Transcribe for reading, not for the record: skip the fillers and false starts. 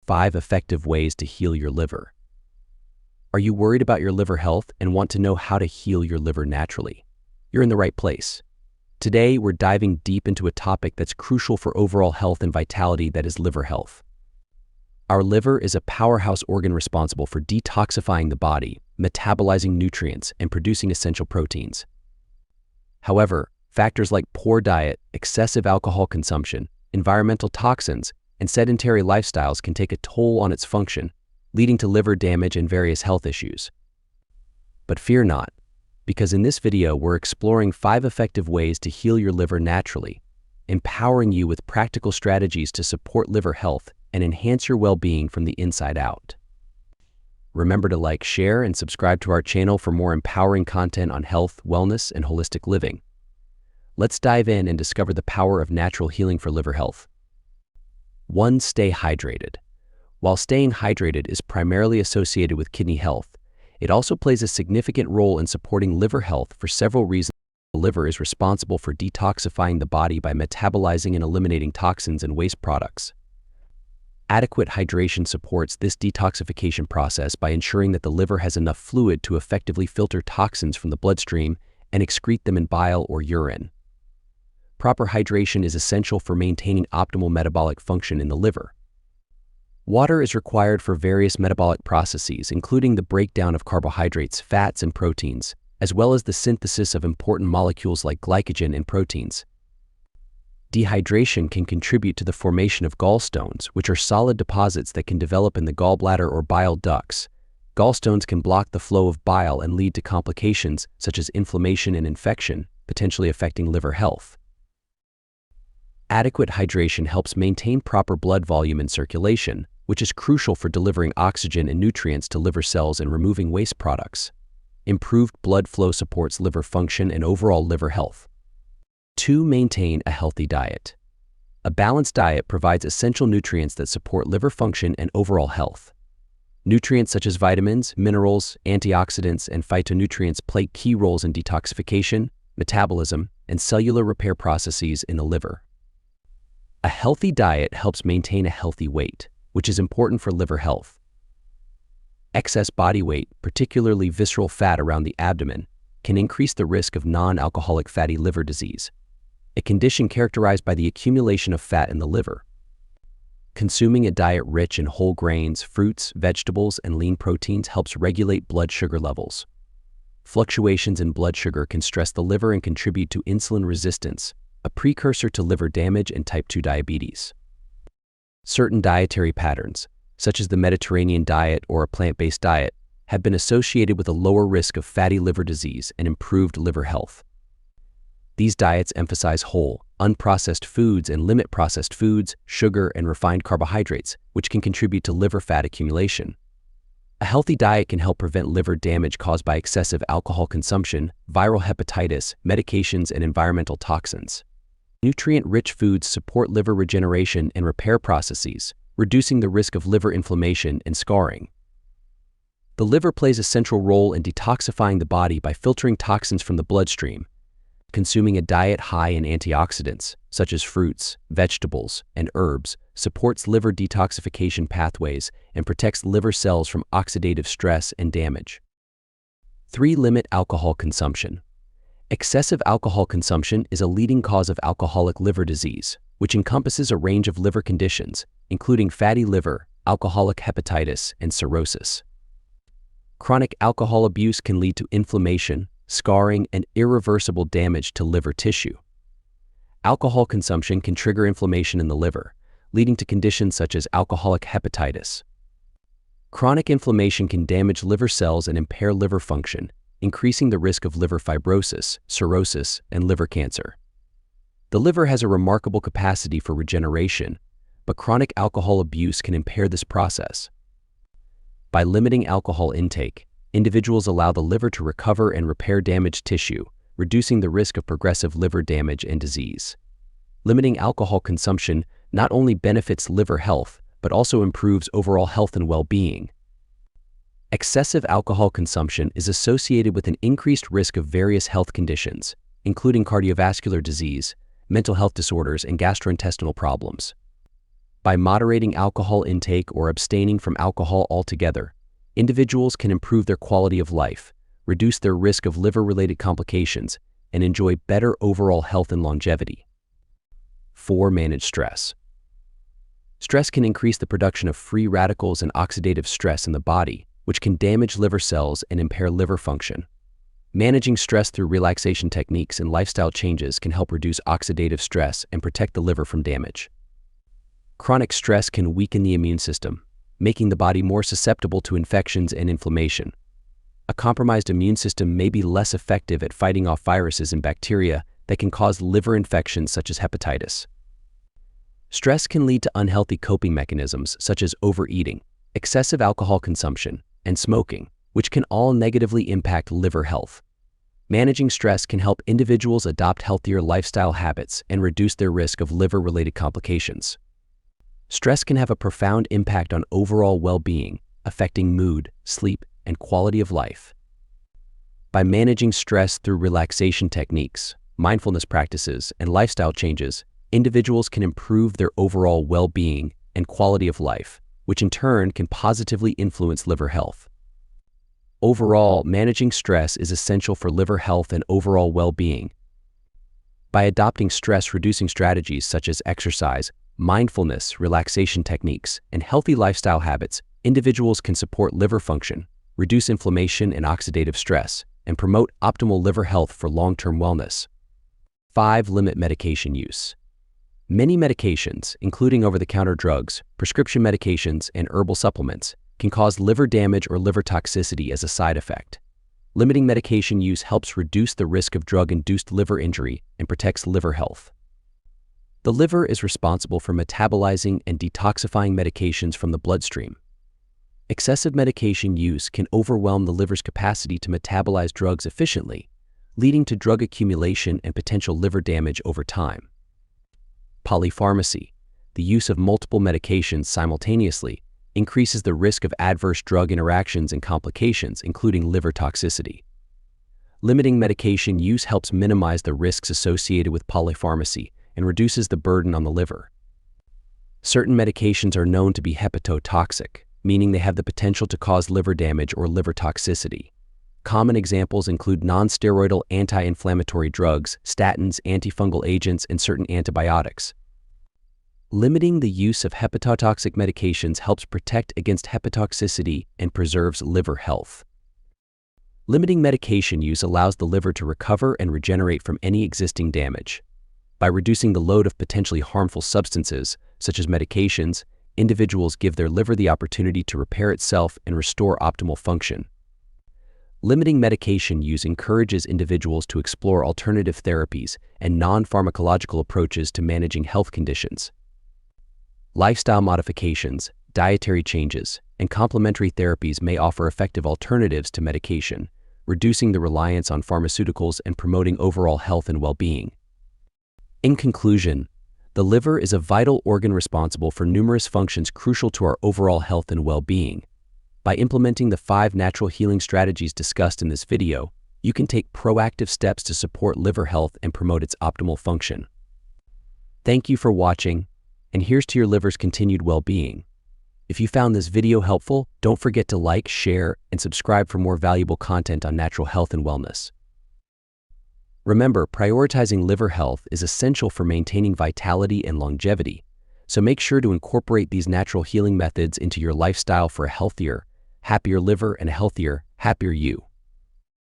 5 effective ways to heal your liver. Are you worried about your liver health and want to know how to heal your liver naturally? You're in the right place. Today, we're diving deep into a topic that's crucial for overall health and vitality, that is liver health. Our liver is a powerhouse organ responsible for detoxifying the body, metabolizing nutrients, and producing essential proteins. However, factors like poor diet, excessive alcohol consumption, environmental toxins, and sedentary lifestyles can take a toll on its function, leading to liver damage and various health issues. But fear not, because in this video we're exploring 5 effective ways to heal your liver naturally, empowering you with practical strategies to support liver health and enhance your well-being from the inside out. Remember to like, share, and subscribe to our channel for more empowering content on health, wellness, and holistic living. Let's dive in and discover the power of natural healing for liver health. 1. Stay hydrated. While staying hydrated is primarily associated with kidney health, it also plays a significant role in supporting liver health for several reasons. The liver is responsible for detoxifying the body by metabolizing and eliminating toxins and waste products. Adequate hydration supports this detoxification process by ensuring that the liver has enough fluid to effectively filter toxins from the bloodstream and excrete them in bile or urine. Proper hydration is essential for maintaining optimal metabolic function in the liver. Water is required for various metabolic processes, including the breakdown of carbohydrates, fats, and proteins, as well as the synthesis of important molecules like glycogen and proteins. Dehydration can contribute to the formation of gallstones, which are solid deposits that can develop in the gallbladder or bile ducts. Gallstones can block the flow of bile and lead to complications such as inflammation and infection, potentially affecting liver health. Adequate hydration helps maintain proper blood volume and circulation, which is crucial for delivering oxygen and nutrients to liver cells and removing waste products. Improved blood flow supports liver function and overall liver health. 2. Maintain a healthy diet. A balanced diet provides essential nutrients that support liver function and overall health. Nutrients such as vitamins, minerals, antioxidants, and phytonutrients play key roles in detoxification, metabolism, and cellular repair processes in the liver. A healthy diet helps maintain a healthy weight, which is important for liver health. Excess body weight, particularly visceral fat around the abdomen, can increase the risk of non-alcoholic fatty liver disease, a condition characterized by the accumulation of fat in the liver. Consuming a diet rich in whole grains, fruits, vegetables, and lean proteins helps regulate blood sugar levels. Fluctuations in blood sugar can stress the liver and contribute to insulin resistance, a precursor to liver damage and type 2 diabetes. Certain dietary patterns, such as the Mediterranean diet or a plant-based diet, have been associated with a lower risk of fatty liver disease and improved liver health. These diets emphasize whole, unprocessed foods and limit processed foods, sugar, and refined carbohydrates, which can contribute to liver fat accumulation. A healthy diet can help prevent liver damage caused by excessive alcohol consumption, viral hepatitis, medications, and environmental toxins. Nutrient-rich foods support liver regeneration and repair processes, reducing the risk of liver inflammation and scarring. The liver plays a central role in detoxifying the body by filtering toxins from the bloodstream. Consuming a diet high in antioxidants, such as fruits, vegetables, and herbs, supports liver detoxification pathways and protects liver cells from oxidative stress and damage. 3. Limit alcohol consumption. Excessive alcohol consumption is a leading cause of alcoholic liver disease, which encompasses a range of liver conditions, including fatty liver, alcoholic hepatitis, and cirrhosis. Chronic alcohol abuse can lead to inflammation, scarring, and irreversible damage to liver tissue. Alcohol consumption can trigger inflammation in the liver, leading to conditions such as alcoholic hepatitis. Chronic inflammation can damage liver cells and impair liver function, increasing the risk of liver fibrosis, cirrhosis, and liver cancer. The liver has a remarkable capacity for regeneration, but chronic alcohol abuse can impair this process. By limiting alcohol intake, individuals allow the liver to recover and repair damaged tissue, reducing the risk of progressive liver damage and disease. Limiting alcohol consumption not only benefits liver health, but also improves overall health and well-being. Excessive alcohol consumption is associated with an increased risk of various health conditions, including cardiovascular disease, mental health disorders, and gastrointestinal problems. By moderating alcohol intake or abstaining from alcohol altogether, individuals can improve their quality of life, reduce their risk of liver-related complications, and enjoy better overall health and longevity. 4. Manage stress. Stress can increase the production of free radicals and oxidative stress in the body, which can damage liver cells and impair liver function. Managing stress through relaxation techniques and lifestyle changes can help reduce oxidative stress and protect the liver from damage. Chronic stress can weaken the immune system, making the body more susceptible to infections and inflammation. A compromised immune system may be less effective at fighting off viruses and bacteria that can cause liver infections such as hepatitis. Stress can lead to unhealthy coping mechanisms such as overeating, excessive alcohol consumption, and smoking, which can all negatively impact liver health. Managing stress can help individuals adopt healthier lifestyle habits and reduce their risk of liver-related complications. Stress can have a profound impact on overall well-being, affecting mood, sleep, and quality of life. By managing stress through relaxation techniques, mindfulness practices, and lifestyle changes, individuals can improve their overall well-being and quality of life, which in turn can positively influence liver health. Overall, managing stress is essential for liver health and overall well-being. By adopting stress-reducing strategies such as exercise, mindfulness, relaxation techniques, and healthy lifestyle habits, individuals can support liver function, reduce inflammation and oxidative stress, and promote optimal liver health for long-term wellness. 5. Limit medication use. Many medications, including over-the-counter drugs, prescription medications, and herbal supplements, can cause liver damage or liver toxicity as a side effect. Limiting medication use helps reduce the risk of drug-induced liver injury and protects liver health. The liver is responsible for metabolizing and detoxifying medications from the bloodstream. Excessive medication use can overwhelm the liver's capacity to metabolize drugs efficiently, leading to drug accumulation and potential liver damage over time. Polypharmacy, the use of multiple medications simultaneously, increases the risk of adverse drug interactions and complications, including liver toxicity. Limiting medication use helps minimize the risks associated with polypharmacy and reduces the burden on the liver. Certain medications are known to be hepatotoxic, meaning they have the potential to cause liver damage or liver toxicity. Common examples include non-steroidal anti-inflammatory drugs, statins, antifungal agents, and certain antibiotics. Limiting the use of hepatotoxic medications helps protect against hepatotoxicity and preserves liver health. Limiting medication use allows the liver to recover and regenerate from any existing damage. By reducing the load of potentially harmful substances, such as medications, individuals give their liver the opportunity to repair itself and restore optimal function. Limiting medication use encourages individuals to explore alternative therapies and non-pharmacological approaches to managing health conditions. Lifestyle modifications, dietary changes, and complementary therapies may offer effective alternatives to medication, reducing the reliance on pharmaceuticals and promoting overall health and well-being. In conclusion, the liver is a vital organ responsible for numerous functions crucial to our overall health and well-being. By implementing the 5 natural healing strategies discussed in this video, you can take proactive steps to support liver health and promote its optimal function. Thank you for watching, and here's to your liver's continued well-being. If you found this video helpful, don't forget to like, share, and subscribe for more valuable content on natural health and wellness. Remember, prioritizing liver health is essential for maintaining vitality and longevity, so make sure to incorporate these natural healing methods into your lifestyle for a healthier, happier liver and a healthier, happier you.